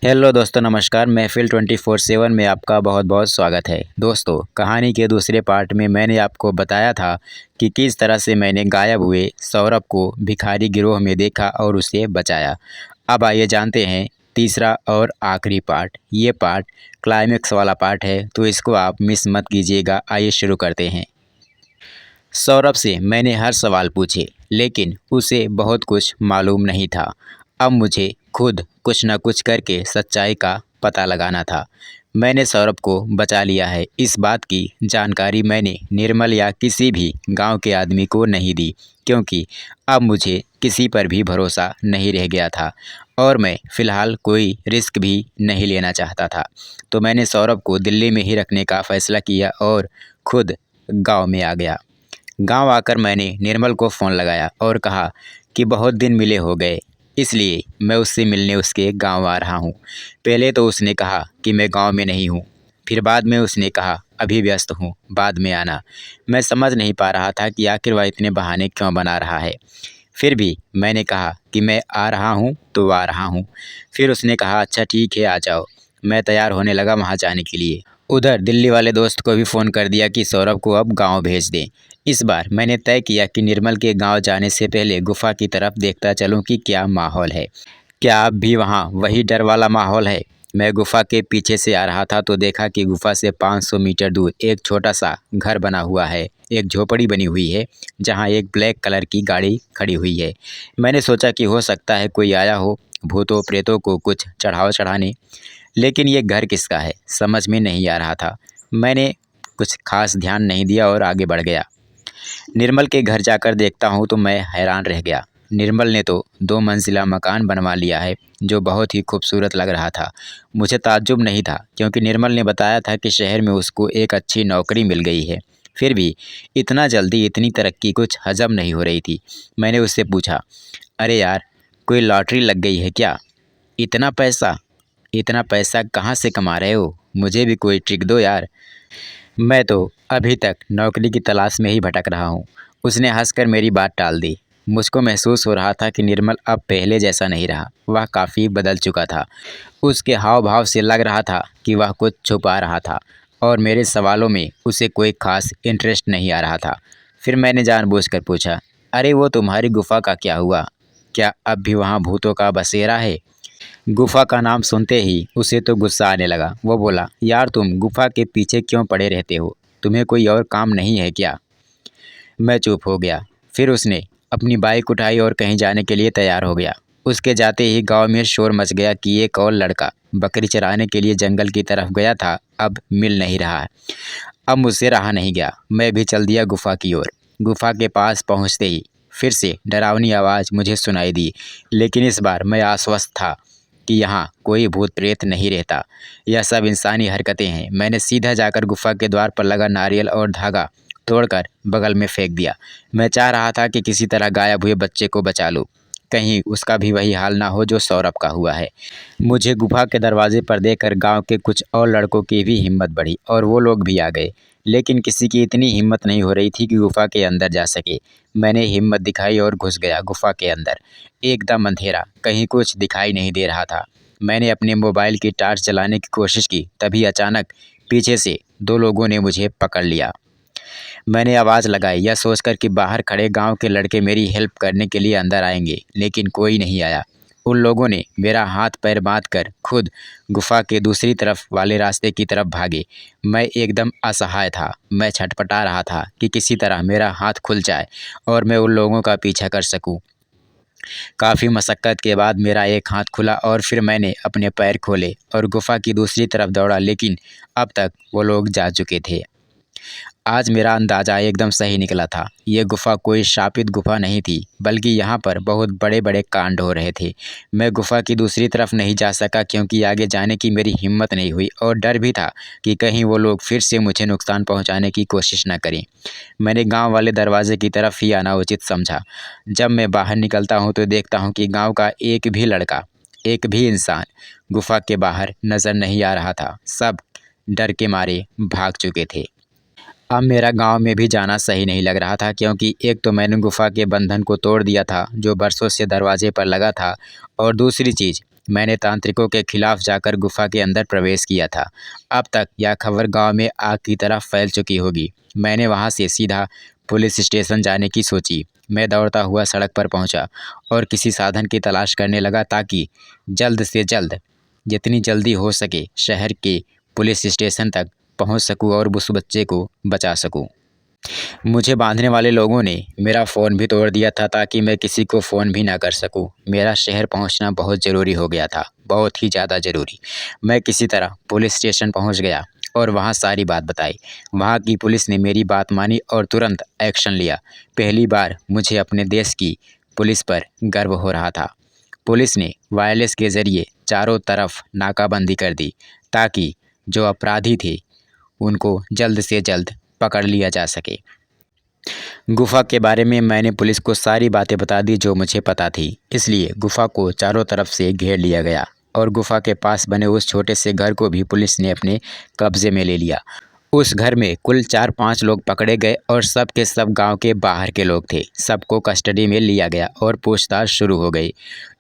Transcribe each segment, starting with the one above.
Hello दोस्तों, नमस्कार। महफिल 24/7 में आपका बहुत बहुत स्वागत है। दोस्तों, कहानी के दूसरे पार्ट में मैंने आपको बताया था कि किस तरह से मैंने गायब हुए सौरभ को भिखारी गिरोह में देखा और उसे बचाया। अब आइए जानते हैं तीसरा और आखिरी पार्ट। ये पार्ट क्लाइमेक्स वाला पार्ट है, तो इसको आप मिस मत कीजिएगा। आइए शुरू करते हैं। सौरभ से मैंने हर सवाल पूछे, लेकिन उसे बहुत कुछ मालूम नहीं था। अब मुझे खुद कुछ न कुछ करके सच्चाई का पता लगाना था। मैंने सौरभ को बचा लिया है, इस बात की जानकारी मैंने निर्मल या किसी भी गांव के आदमी को नहीं दी, क्योंकि अब मुझे किसी पर भी भरोसा नहीं रह गया था और मैं फ़िलहाल कोई रिस्क भी नहीं लेना चाहता था। तो मैंने सौरभ को दिल्ली में ही रखने का फ़ैसला किया और खुद गांव में आ गया। गांव आकर मैंने निर्मल को फ़ोन लगाया और कहा कि बहुत दिन मिले हो गए, इसलिए मैं उससे मिलने उसके गांव आ रहा हूं। पहले तो उसने कहा कि मैं गांव में नहीं हूं, फिर बाद में उसने कहा अभी व्यस्त हूं, बाद में आना। मैं समझ नहीं पा रहा था कि आखिर वह इतने बहाने क्यों बना रहा है। फिर भी मैंने कहा कि मैं आ रहा हूं तो आ रहा हूं। फिर उसने कहा अच्छा ठीक है, आ जाओ। मैं तैयार होने लगा वहां जाने के लिए। उधर दिल्ली वाले दोस्त को भी फ़ोन कर दिया कि सौरभ को अब गांव भेज दें। इस बार मैंने तय किया कि निर्मल के गांव जाने से पहले गुफा की तरफ देखता चलूं कि क्या माहौल है। क्या अब भी वहां वही डर वाला माहौल है? मैं गुफा के पीछे से आ रहा था तो देखा कि गुफा से 500 मीटर दूर एक छोटा सा घर बना हुआ है। एक झोपड़ी बनी हुई है जहां एक ब्लैक कलर की गाड़ी खड़ी हुई है। मैंने सोचा कि हो सकता है कोई आया हो भूतों प्रेतों को कुछ चढ़ावा चढ़ाने। लेकिन ये घर किसका है समझ में नहीं आ रहा था। मैंने कुछ खास ध्यान नहीं दिया और आगे बढ़ गया। निर्मल के घर जाकर देखता हूँ तो मैं हैरान रह गया। निर्मल ने तो 2 मंजिला मकान बनवा लिया है, जो बहुत ही खूबसूरत लग रहा था। मुझे ताज्जुब नहीं था, क्योंकि निर्मल ने बताया था कि शहर में उसको एक अच्छी नौकरी मिल गई है। फिर भी इतना जल्दी इतनी तरक्की कुछ हजम नहीं हो रही थी। मैंने उससे पूछा, अरे यार, कोई लॉटरी लग गई है क्या? इतना पैसा इतना पैसा कहाँ से कमा रहे हो? मुझे भी कोई ट्रिक दो यार। मैं तो अभी तक नौकरी की तलाश में ही भटक रहा हूँ। उसने हंसकर मेरी बात टाल दी। मुझको महसूस हो रहा था कि निर्मल अब पहले जैसा नहीं रहा, वह काफ़ी बदल चुका था। उसके हाव भाव से लग रहा था कि वह कुछ छुपा रहा था और मेरे सवालों में उसे कोई खास इंटरेस्ट नहीं आ रहा था। फिर मैंने जानबूझकर पूछा, अरे वो तुम्हारी गुफा का क्या हुआ? क्या अब भी वहाँ भूतों का बसेरा है? गुफा का नाम सुनते ही उसे तो गुस्सा आने लगा। वो बोला, यार तुम गुफा के पीछे क्यों पड़े रहते हो? तुम्हें कोई और काम नहीं है क्या? मैं चुप हो गया। फिर उसने अपनी बाइक उठाई और कहीं जाने के लिए तैयार हो गया। उसके जाते ही गांव में शोर मच गया कि एक और लड़का बकरी चराने के लिए जंगल की तरफ गया था, अब मिल नहीं रहा है। अब मुझसे रहा नहीं गया, मैं भी चल दिया गुफा की ओर। गुफा के पास पहुंचते ही फिर से डरावनी आवाज़ मुझे सुनाई दी, लेकिन इस बार मैं आश्वस्त था कि यहाँ कोई भूत प्रेत नहीं रहता। यह सब इंसानी हरकतें हैं। मैंने सीधा जाकर गुफा के द्वार पर लगा नारियल और धागा तोड़कर बगल में फेंक दिया। मैं चाह रहा था कि किसी तरह गायब हुए बच्चे को बचा लूँ, कहीं उसका भी वही हाल ना हो जो सौरभ का हुआ है। मुझे गुफा के दरवाजे पर देखकर गांव के कुछ और लड़कों की भी हिम्मत बढ़ी और वो लोग भी आ गए, लेकिन किसी की इतनी हिम्मत नहीं हो रही थी कि गुफा के अंदर जा सके। मैंने हिम्मत दिखाई और घुस गया गुफा के अंदर। एकदम अंधेरा, कहीं कुछ दिखाई नहीं दे रहा था। मैंने अपने मोबाइल की टॉर्च जलाने की कोशिश की, तभी अचानक पीछे से 2 लोगों ने मुझे पकड़ लिया। मैंने आवाज़ लगाई, यह सोचकर कि बाहर खड़े गांव के लड़के मेरी हेल्प करने के लिए अंदर आएंगे, लेकिन कोई नहीं आया। उन लोगों ने मेरा हाथ पैर बांधकर खुद गुफा के दूसरी तरफ वाले रास्ते की तरफ भागे। मैं एकदम असहाय था। मैं छटपटा रहा था कि किसी तरह मेरा हाथ खुल जाए और मैं उन लोगों का पीछा कर सकूं। काफ़ी मशक्क़त के बाद मेरा एक हाथ खुला और फिर मैंने अपने पैर खोले और गुफा की दूसरी तरफ दौड़ा, लेकिन अब तक वो लोग जा चुके थे। आज मेरा अंदाज़ा एकदम सही निकला था। ये गुफा कोई शापित गुफा नहीं थी, बल्कि यहाँ पर बहुत बड़े-बड़े कांड हो रहे थे। मैं गुफा की दूसरी तरफ नहीं जा सका, क्योंकि आगे जाने की मेरी हिम्मत नहीं हुई और डर भी था कि कहीं वो लोग फिर से मुझे नुकसान पहुँचाने की कोशिश न करें। मैंने गाँव वाले दरवाजे की तरफ ही आना उचित समझा। जब मैं बाहर निकलता हूँ तो देखता हूँ कि गाँव का एक भी लड़का, एक भी इंसान गुफा के बाहर नज़र नहीं आ रहा था। सब डर के मारे भाग चुके थे। अब मेरा गांव में भी जाना सही नहीं लग रहा था, क्योंकि एक तो मैंने गुफा के बंधन को तोड़ दिया था जो बरसों से दरवाजे पर लगा था, और दूसरी चीज़ मैंने तांत्रिकों के खिलाफ जाकर गुफा के अंदर प्रवेश किया था। अब तक यह खबर गांव में आग की तरह फैल चुकी होगी। मैंने वहां से सीधा पुलिस स्टेशन जाने की सोची। मैं दौड़ता हुआ सड़क पर पहुंचा और किसी साधन की तलाश करने लगा ताकि जल्द से जल्द, जितनी जल्दी हो सके, शहर के पुलिस स्टेशन तक पहुंच सकूं और उस बच्चे को बचा सकूं। मुझे बांधने वाले लोगों ने मेरा फ़ोन भी तोड़ दिया था ताकि मैं किसी को फ़ोन भी ना कर सकूं। मेरा शहर पहुंचना बहुत ज़रूरी हो गया था, बहुत ही ज़्यादा ज़रूरी। मैं किसी तरह पुलिस स्टेशन पहुंच गया और वहां सारी बात बताई। वहां की पुलिस ने मेरी बात मानी और तुरंत एक्शन लिया। पहली बार मुझे अपने देश की पुलिस पर गर्व हो रहा था। पुलिस ने वायरलेस के ज़रिए चारों तरफ नाकाबंदी कर दी ताकि जो अपराधी थे उनको जल्द से जल्द पकड़ लिया जा सके। गुफा के बारे में मैंने पुलिस को सारी बातें बता दी जो मुझे पता थी। इसलिए गुफा को चारों तरफ से घेर लिया गया और गुफा के पास बने उस छोटे से घर को भी पुलिस ने अपने कब्जे में ले लिया। उस घर में कुल 4-5 लोग पकड़े गए और सब के सब गांव के बाहर के लोग थे। सबको कस्टडी में लिया गया और पूछताछ शुरू हो गई।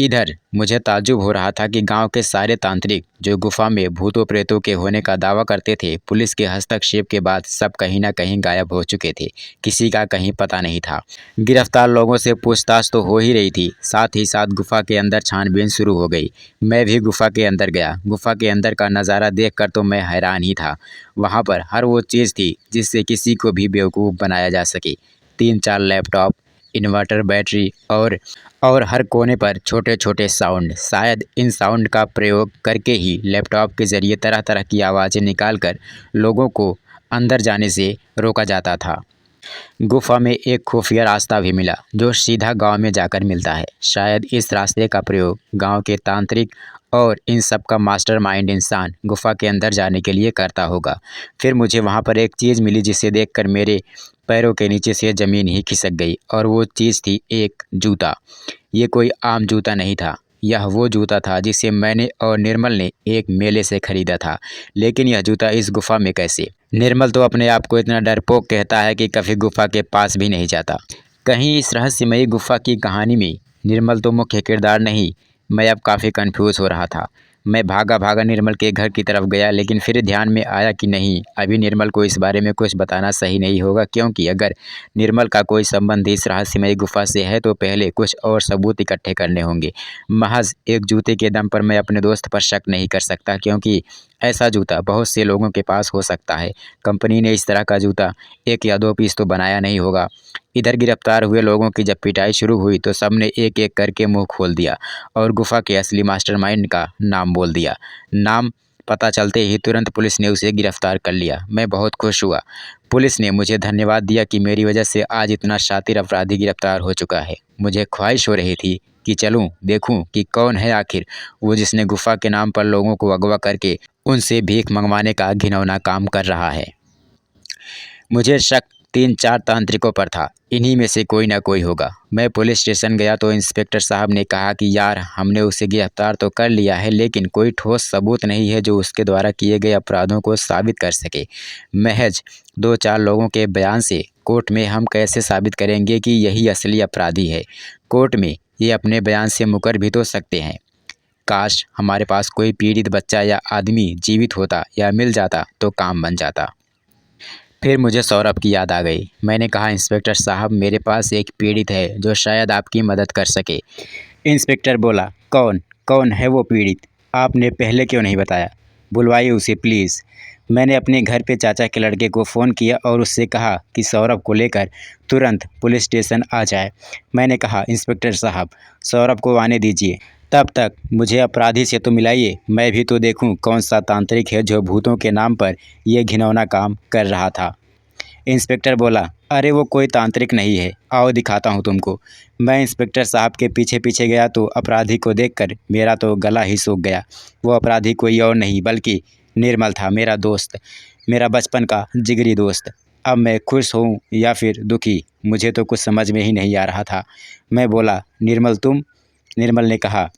इधर मुझे ताज्जुब हो रहा था कि गांव के सारे तांत्रिक जो गुफा में भूतों प्रेतों के होने का दावा करते थे, पुलिस के हस्तक्षेप के बाद सब कहीं ना कहीं गायब हो चुके थे। किसी का कहीं पता नहीं था। गिरफ्तार लोगों से पूछताछ तो हो ही रही थी, साथ ही साथ गुफा के अंदर छानबीन शुरू हो गई। मैं भी गुफा के अंदर गया। गुफा के अंदर का नज़ारा देखकर तो मैं हैरान ही था। वहाँ पर हर वो चीज़ थी जिससे किसी को भी बेवकूफ़ बनाया जा सके। 3-4 लैपटॉप, इन्वर्टर, बैटरी और हर कोने पर छोटे छोटे साउंड। शायद इन साउंड का प्रयोग करके ही लैपटॉप के ज़रिए तरह तरह की आवाज़ें निकालकर लोगों को अंदर जाने से रोका जाता था। गुफा में एक खुफिया रास्ता भी मिला जो सीधा गांव में जाकर मिलता है। शायद इस रास्ते का प्रयोग गांव के तांत्रिक और इन सब का मास्टरमाइंड इंसान गुफा के अंदर जाने के लिए करता होगा। फिर मुझे वहां पर एक चीज़ मिली जिसे देखकर मेरे पैरों के नीचे से ज़मीन ही खिसक गई और वो चीज़ थी एक जूता। ये कोई आम जूता नहीं था, यह वो जूता था जिसे मैंने और निर्मल ने एक मेले से खरीदा था। लेकिन यह जूता इस गुफा में कैसे? निर्मल तो अपने आप को इतना डरपोक कहता है कि कभी गुफा के पास भी नहीं जाता। कहीं इस रहस्यमयी गुफा की कहानी में निर्मल तो मुख्य किरदार नहीं? मैं अब काफ़ी कंफ्यूज हो रहा था। मैं भागा भागा निर्मल के घर की तरफ गया, लेकिन फिर ध्यान में आया कि नहीं, अभी निर्मल को इस बारे में कुछ बताना सही नहीं होगा, क्योंकि अगर निर्मल का कोई संबंध इस रहस्यमयी गुफा से है तो पहले कुछ और सबूत इकट्ठे करने होंगे। महज एक जूते के दम पर मैं अपने दोस्त पर शक नहीं कर सकता, क्योंकि ऐसा जूता बहुत से लोगों के पास हो सकता है। कंपनी ने इस तरह का जूता 1 या 2 पीस तो बनाया नहीं होगा। इधर गिरफ्तार हुए लोगों की जब पिटाई शुरू हुई तो सबने एक एक करके मुंह खोल दिया और गुफा के असली मास्टरमाइंड का नाम बोल दिया। नाम पता चलते ही तुरंत पुलिस ने उसे गिरफ्तार कर लिया। मैं बहुत खुश हुआ। पुलिस ने मुझे धन्यवाद दिया कि मेरी वजह से आज इतना शातिर अपराधी गिरफ्तार हो चुका है। मुझे ख्वाहिश हो रही थी कि चलूं देखूं कि कौन है आखिर वो जिसने गुफा के नाम पर लोगों को अगवा करके उनसे भीख मंगवाने का घिनौना काम कर रहा है। मुझे शक 3-4 तांत्रिकों पर था, इन्हीं में से कोई ना कोई होगा। मैं पुलिस स्टेशन गया तो इंस्पेक्टर साहब ने कहा कि यार, हमने उसे गिरफ्तार तो कर लिया है, लेकिन कोई ठोस सबूत नहीं है जो उसके द्वारा किए गए अपराधों को साबित कर सके। महज 2-4 लोगों के बयान से कोर्ट में हम कैसे साबित करेंगे कि यही असली अपराधी है? कोर्ट में ये अपने बयान से मुकर भी तो सकते हैं। काश हमारे पास कोई पीड़ित बच्चा या आदमी जीवित होता या मिल जाता तो काम बन जाता। फिर मुझे सौरभ की याद आ गई। मैंने कहा, इंस्पेक्टर साहब, मेरे पास एक पीड़ित है जो शायद आपकी मदद कर सके। इंस्पेक्टर बोला, कौन कौन है वो पीड़ित? आपने पहले क्यों नहीं बताया? बुलवाइए उसे प्लीज़। मैंने अपने घर पे चाचा के लड़के को फ़ोन किया और उससे कहा कि सौरभ को लेकर तुरंत पुलिस स्टेशन आ जाए। मैंने कहा, इंस्पेक्टर साहब, सौरभ को आने दीजिए, तब तक मुझे अपराधी से तो मिलाइए, मैं भी तो देखूं कौन सा तांत्रिक है जो भूतों के नाम पर यह घिनौना काम कर रहा था। इंस्पेक्टर बोला, अरे वो कोई तांत्रिक नहीं है, आओ दिखाता हूँ तुमको। मैं इंस्पेक्टर साहब के पीछे पीछे गया तो अपराधी को देखकर मेरा तो गला ही सूख गया। वो अपराधी कोई और नहीं बल्कि निर्मल था, मेरा दोस्त, मेरा बचपन का जिगरी दोस्त। अब मैं खुश हूँ या फिर दुखी, मुझे तो कुछ समझ में ही नहीं आ रहा था। मैं बोला, निर्मल तुम? निर्मल ने कहा,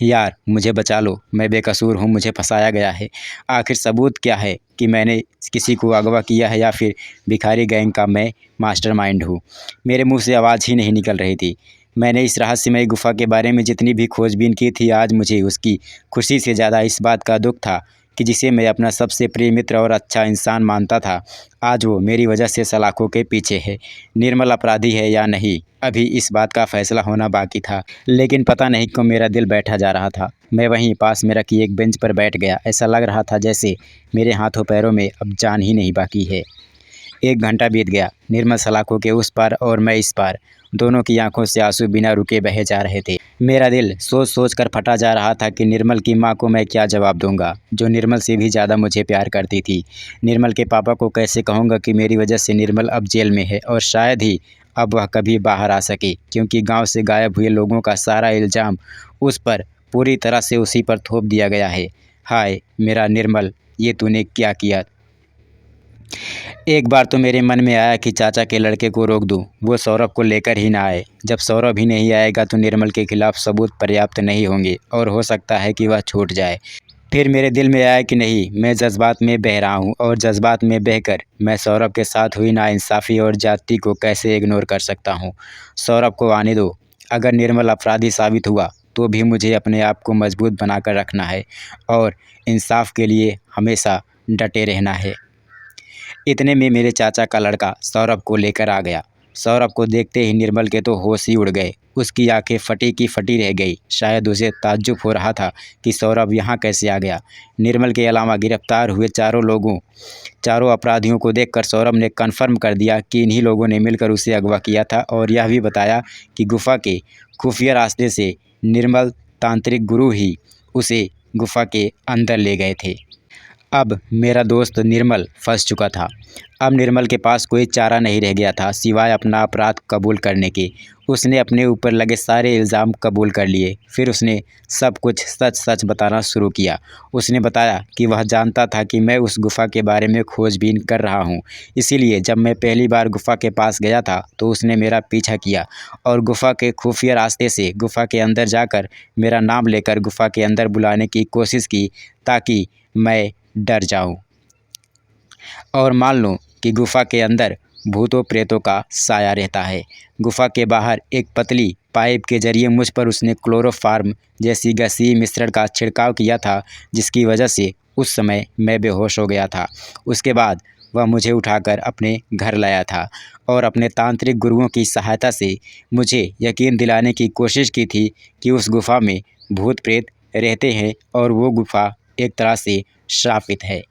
यार मुझे बचा लो, मैं बेकसूर हूँ, मुझे फंसाया गया है। आखिर सबूत क्या है कि मैंने किसी को अगवा किया है या फिर भिखारी गैंग का मैं मास्टरमाइंड हूँ? मेरे मुंह से आवाज़ ही नहीं निकल रही थी। मैंने इस रहस्यमय गुफ़ा के बारे में जितनी भी खोजबीन की थी, आज मुझे उसकी खुशी से ज़्यादा इस बात का दुःख था कि जिसे मैं अपना सबसे प्रिय मित्र और अच्छा इंसान मानता था, आज वो मेरी वजह से सलाखों के पीछे है। निर्मल अपराधी है या नहीं, अभी इस बात का फैसला होना बाकी था, लेकिन पता नहीं क्यों मेरा दिल बैठा जा रहा था। मैं वहीं पास में रखी एक बेंच पर बैठ गया। ऐसा लग रहा था जैसे मेरे हाथों पैरों में अब जान ही नहीं बाकी है। 1 घंटा बीत गया। निर्मल सलाखों के उस पार और मैं इस पार। दोनों की आंखों से आंसू बिना रुके बहे जा रहे थे। मेरा दिल सोच-सोच कर फटा जा रहा था कि निर्मल की माँ को मैं क्या जवाब दूँगा, जो निर्मल से भी ज़्यादा मुझे प्यार करती थी। निर्मल के पापा को कैसे कहूँगा कि मेरी वजह से निर्मल अब जेल में है और शायद ही अब वह कभी बाहर आ सके, क्योंकि गाँव से गायब हुए लोगों का सारा इल्ज़ाम उस पर पूरी तरह से उसी पर थोप दिया गया है। हाय मेरा निर्मल, ये तूने क्या किया? एक बार तो मेरे मन में आया कि चाचा के लड़के को रोक दूं, वो सौरभ को लेकर ही ना आए। जब सौरभ ही नहीं आएगा तो निर्मल के खिलाफ सबूत पर्याप्त नहीं होंगे और हो सकता है कि वह छूट जाए। फिर मेरे दिल में आया कि नहीं, मैं जज्बात में बह रहा हूँ और जज्बात में बहकर मैं सौरभ के साथ हुई नाइंसाफ़ी और ज़्यादती को कैसे इग्नोर कर सकता हूँ। सौरभ को आने दो। अगर निर्मल अपराधी साबित हुआ तो भी मुझे अपने आप को मजबूत बनाकर रखना है और इंसाफ के लिए हमेशा डटे रहना है। इतने में मेरे चाचा का लड़का सौरभ को लेकर आ गया। सौरभ को देखते ही निर्मल के तो होश ही उड़ गए। उसकी आंखें फटी की फटी रह गई। शायद उसे ताज्जुब हो रहा था कि सौरभ यहाँ कैसे आ गया। निर्मल के अलावा गिरफ्तार हुए चारों अपराधियों को देखकर सौरभ ने कन्फर्म कर दिया कि इन्हीं लोगों ने मिलकर उसे अगवा किया था और यह भी बताया कि गुफा के खुफिया रास्ते से निर्मल तांत्रिक गुरु ही उसे गुफा के अंदर ले गए थे। अब मेरा दोस्त निर्मल फंस चुका था। अब निर्मल के पास कोई चारा नहीं रह गया था सिवाय अपना अपराध कबूल करने के। उसने अपने ऊपर लगे सारे इल्ज़ाम कबूल कर लिए। फिर उसने सब कुछ सच-सच बताना शुरू किया। उसने बताया कि वह जानता था कि मैं उस गुफ़ा के बारे में खोजबीन कर रहा हूँ। इसीलिए जब मैं पहली बार गुफ़ा के पास गया था तो उसने मेरा पीछा किया और गुफ़ा के खुफिया रास्ते से गुफ़ा के अंदर जाकर मेरा नाम लेकर गुफ़ा के अंदर बुलाने की कोशिश की, ताकि मैं डर जाऊं और मान लूं कि गुफा के अंदर भूतों प्रेतों का साया रहता है। गुफा के बाहर एक पतली पाइप के जरिए मुझ पर उसने क्लोरोफार्म जैसी गैसीय मिश्रण का छिड़काव किया था, जिसकी वजह से उस समय मैं बेहोश हो गया था। उसके बाद वह मुझे उठाकर अपने घर लाया था और अपने तांत्रिक गुरुओं की सहायता से मुझे यकीन दिलाने की कोशिश की थी कि उस गुफा में भूत प्रेत रहते हैं और वो गुफा एक तरह से श्रापित है।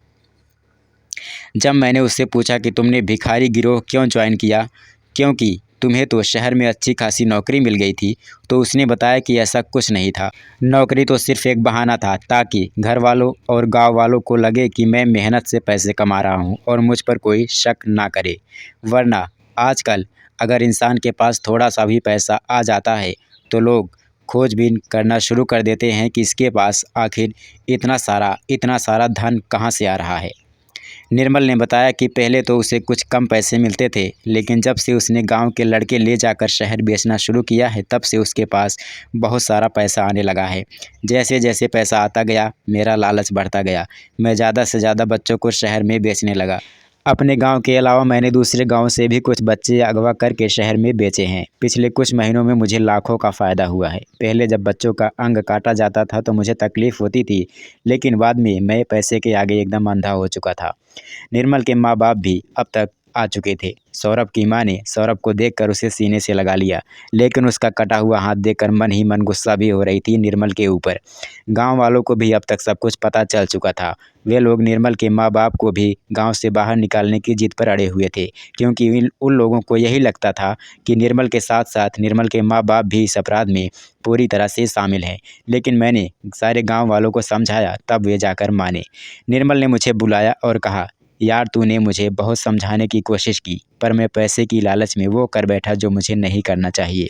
जब मैंने उससे पूछा कि तुमने भिखारी गिरोह क्यों ज्वाइन किया, क्योंकि तुम्हें तो शहर में अच्छी खासी नौकरी मिल गई थी, तो उसने बताया कि ऐसा कुछ नहीं था। नौकरी तो सिर्फ एक बहाना था ताकि घर वालों और गांव वालों को लगे कि मैं मेहनत से पैसे कमा रहा हूं और मुझ पर कोई शक ना करे। वरना आजकल अगर इंसान के पास थोड़ा सा भी पैसा आ जाता है तो लोग खोजबीन करना शुरू कर देते हैं कि इसके पास आखिर इतना सारा धन कहाँ से आ रहा है। निर्मल ने बताया कि पहले तो उसे कुछ कम पैसे मिलते थे, लेकिन जब से उसने गांव के लड़के ले जाकर शहर बेचना शुरू किया है, तब से उसके पास बहुत सारा पैसा आने लगा है। जैसे जैसे पैसा आता गया, मेरा लालच बढ़ता गया। मैं ज़्यादा से ज़्यादा बच्चों को शहर में बेचने लगा। अपने गांव के अलावा मैंने दूसरे गांव से भी कुछ बच्चे अगवा करके शहर में बेचे हैं। पिछले कुछ महीनों में मुझे लाखों का फ़ायदा हुआ है। पहले जब बच्चों का अंग काटा जाता था तो मुझे तकलीफ़ होती थी, लेकिन बाद में मैं पैसे के आगे एकदम अंधा हो चुका था। निर्मल के माँ-बाप भी अब तक आ चुके थे। सौरभ की माँ ने सौरभ को देखकर उसे सीने से लगा लिया, लेकिन उसका कटा हुआ हाथ देखकर मन ही मन गुस्सा भी हो रही थी निर्मल के ऊपर। गांव वालों को भी अब तक सब कुछ पता चल चुका था। वे लोग निर्मल के माँ-बाप को भी गांव से बाहर निकालने की जिद पर अड़े हुए थे, क्योंकि उन लोगों को यही लगता था कि निर्मल के साथ-साथ निर्मल के माँ-बाप भी इस अपराध में पूरी तरह से शामिल हैं। लेकिन मैंने सारे गाँव वालों को समझाया, तब वे जाकर माने। निर्मल ने मुझे बुलाया और कहा, यार तूने मुझे बहुत समझाने की कोशिश की, पर मैं पैसे की लालच में वो कर बैठा जो मुझे नहीं करना चाहिए।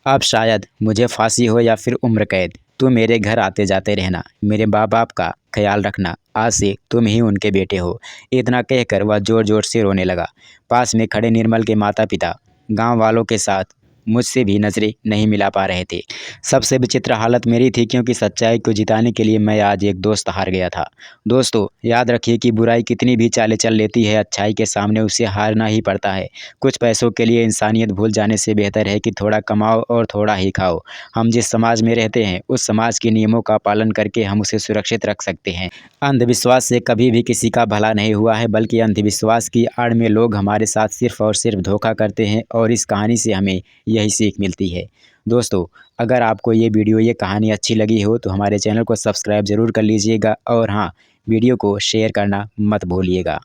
अब शायद मुझे फांसी हो या फिर उम्र कैद। तू मेरे घर आते जाते रहना, मेरे माँ बाप का ख्याल रखना, आज से तुम ही उनके बेटे हो। इतना कहकर वह ज़ोर ज़ोर से रोने लगा। पास में खड़े निर्मल के माता पिता गांव वालों के साथ मुझसे भी नज़रें नहीं मिला पा रहे थे। सबसे विचित्र हालत मेरी थी, क्योंकि सच्चाई को जिताने के लिए मैं आज एक दोस्त हार गया था। दोस्तों, याद रखिए कि बुराई कितनी भी चालें चल लेती है, अच्छाई के सामने उसे हारना ही पड़ता है। कुछ पैसों के लिए इंसानियत भूल जाने से बेहतर है कि थोड़ा कमाओ और थोड़ा ही खाओ। हम जिस समाज में रहते हैं, उस समाज के नियमों का पालन करके हम उसे सुरक्षित रख सकते हैं। अंधविश्वास से कभी भी किसी का भला नहीं हुआ है, बल्कि अंधविश्वास की आड़ में लोग हमारे साथ सिर्फ और सिर्फ धोखा करते हैं, और इस कहानी से हमें यही सीख मिलती है। दोस्तों, अगर आपको ये वीडियो, ये कहानी अच्छी लगी हो तो हमारे चैनल को सब्सक्राइब ज़रूर कर लीजिएगा, और हाँ, वीडियो को शेयर करना मत भूलिएगा।